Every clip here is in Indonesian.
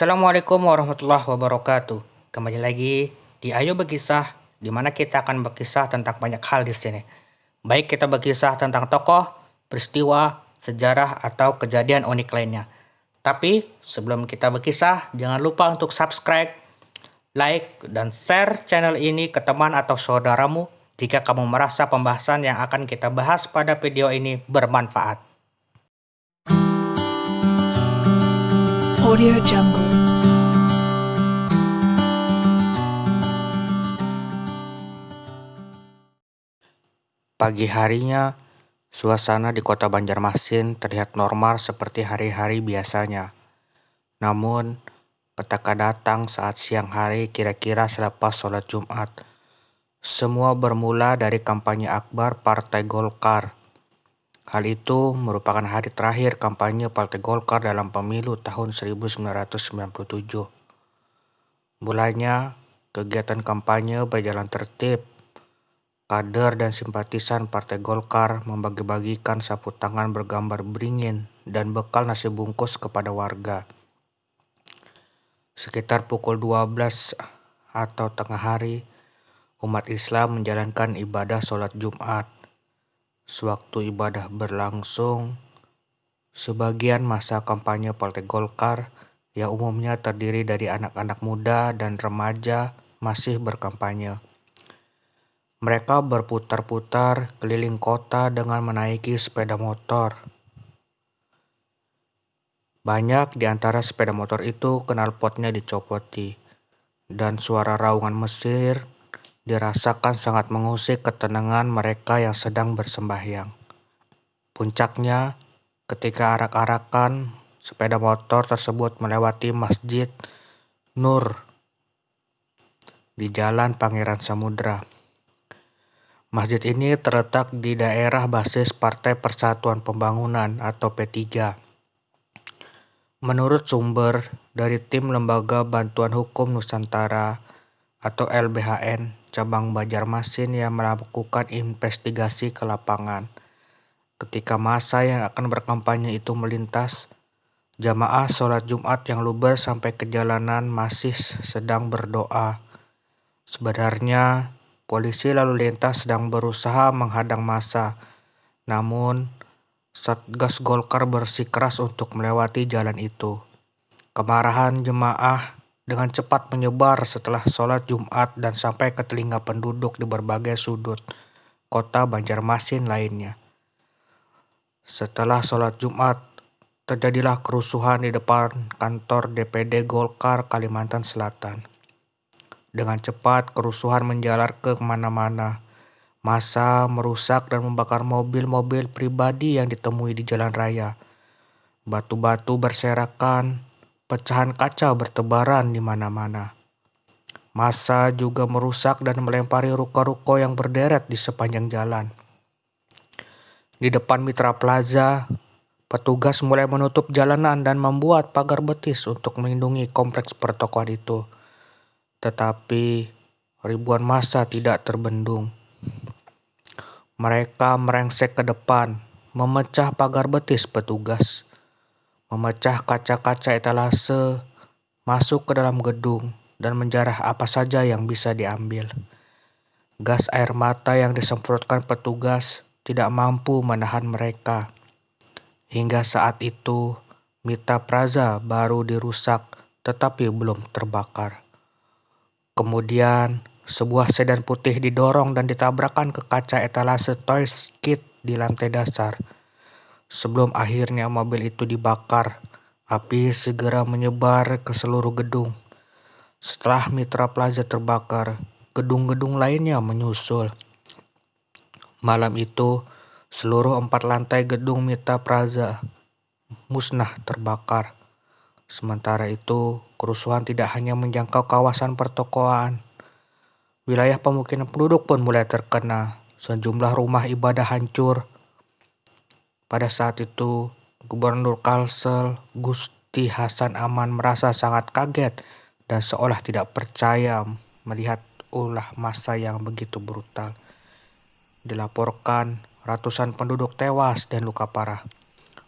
Assalamualaikum warahmatullahi wabarakatuh. Kembali lagi di Ayo Berkisah, di mana kita akan berkisah tentang banyak hal di sini. Baik kita berkisah tentang tokoh, peristiwa, sejarah, atau kejadian unik lainnya. Tapi sebelum kita berkisah, jangan lupa untuk subscribe, like, dan share channel ini ke teman atau saudaramu jika kamu merasa pembahasan yang akan kita bahas pada video ini bermanfaat. Audio Jungle. Pagi harinya, suasana di kota Banjarmasin terlihat normal seperti hari-hari biasanya. Namun, petaka datang saat siang hari kira-kira selepas sholat Jumat. Semua bermula dari kampanye akbar Partai Golkar. Hal itu merupakan hari terakhir kampanye Partai Golkar dalam pemilu tahun 1997. Mulanya, kegiatan kampanye berjalan tertib. Kader dan simpatisan Partai Golkar membagi-bagikan sapu tangan bergambar beringin dan bekal nasi bungkus kepada warga. Sekitar pukul 12 atau tengah hari, umat Islam menjalankan ibadah sholat Jumat. Sewaktu ibadah berlangsung, sebagian masa kampanye Partai Golkar yang umumnya terdiri dari anak-anak muda dan remaja masih berkampanye. Mereka berputar-putar keliling kota dengan menaiki sepeda motor. Banyak di antara sepeda motor itu knalpotnya dicopoti, dan suara raungan Mesir dirasakan sangat mengusik ketenangan mereka yang sedang bersembahyang. Puncaknya, ketika arak-arakan sepeda motor tersebut melewati Masjid Nur di Jalan Pangeran Samudra. Masjid ini terletak di daerah basis Partai Persatuan Pembangunan atau P3. Menurut sumber dari tim Lembaga Bantuan Hukum Nusantara atau LBHN cabang Banjarmasin yang melakukan investigasi ke lapangan, ketika masa yang akan berkampanye itu melintas, jamaah sholat Jumat yang luber sampai ke jalanan masih sedang berdoa. Sebenarnya, polisi lalu lintas sedang berusaha menghadang massa, namun Satgas Golkar bersikeras untuk melewati jalan itu. Kemarahan jemaah dengan cepat menyebar setelah sholat Jumat dan sampai ke telinga penduduk di berbagai sudut kota Banjarmasin lainnya. Setelah sholat Jumat, terjadilah kerusuhan di depan kantor DPD Golkar Kalimantan Selatan. Dengan cepat, kerusuhan menjalar ke kemana-mana. Massa merusak dan membakar mobil-mobil pribadi yang ditemui di jalan raya. Batu-batu berserakan, pecahan kaca bertebaran di mana-mana. Massa juga merusak dan melempari ruko-ruko yang berderet di sepanjang jalan. Di depan Mitra Plaza, petugas mulai menutup jalanan dan membuat pagar betis untuk melindungi kompleks pertokoan itu. Tetapi ribuan massa tidak terbendung. Mereka merengsek ke depan, memecah pagar betis petugas, memecah kaca-kaca etalase, masuk ke dalam gedung, dan menjarah apa saja yang bisa diambil. Gas air mata yang disemprotkan petugas tidak mampu menahan mereka. Hingga saat itu, Mitra Plaza baru dirusak tetapi belum terbakar. Kemudian, sebuah sedan putih didorong dan ditabrakkan ke kaca etalase Toys Kit di lantai dasar. Sebelum akhirnya mobil itu dibakar, api segera menyebar ke seluruh gedung. Setelah Mitra Plaza terbakar, gedung-gedung lainnya menyusul. Malam itu, seluruh 4 lantai gedung Mitra Plaza musnah terbakar. Sementara itu, kerusuhan tidak hanya menjangkau kawasan pertokoan. Wilayah pemukiman penduduk pun mulai terkena. Sejumlah rumah ibadah hancur. Pada saat itu, Gubernur Kalsel Gusti Hasan Aman merasa sangat kaget dan seolah tidak percaya melihat ulah massa yang begitu brutal. Dilaporkan ratusan penduduk tewas dan luka parah,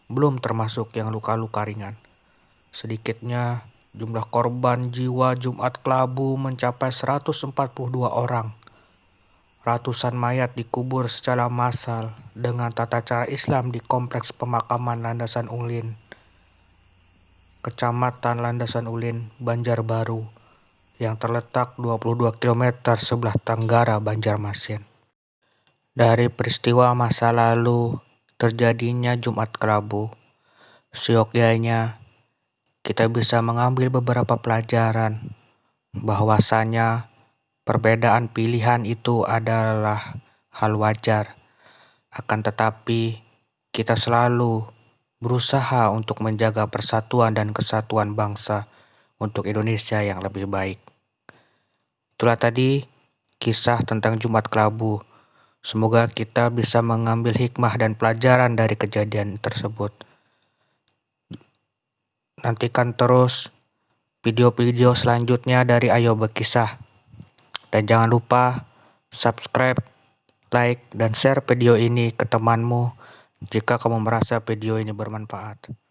belum termasuk yang luka-luka ringan. Sedikitnya Jumlah korban jiwa Jumat Kelabu mencapai 142 orang. Ratusan mayat dikubur secara massal dengan tata cara Islam di Kompleks Pemakaman Landasan Ulin, Kecamatan Landasan Ulin, Banjarbaru, yang terletak 22 km sebelah tenggara Banjarmasin. Dari peristiwa masa lalu terjadinya Jumat Kelabu, seyogyanya kita bisa mengambil beberapa pelajaran bahwasanya perbedaan pilihan itu adalah hal wajar, akan tetapi kita selalu berusaha untuk menjaga persatuan dan kesatuan bangsa untuk Indonesia yang lebih baik. Itulah tadi kisah tentang Jumat Kelabu. Semoga kita bisa mengambil hikmah dan pelajaran dari kejadian tersebut. Nantikan terus video-video selanjutnya dari Ayo Berkisah. Dan jangan lupa subscribe, like, dan share video ini ke temanmu jika kamu merasa video ini bermanfaat.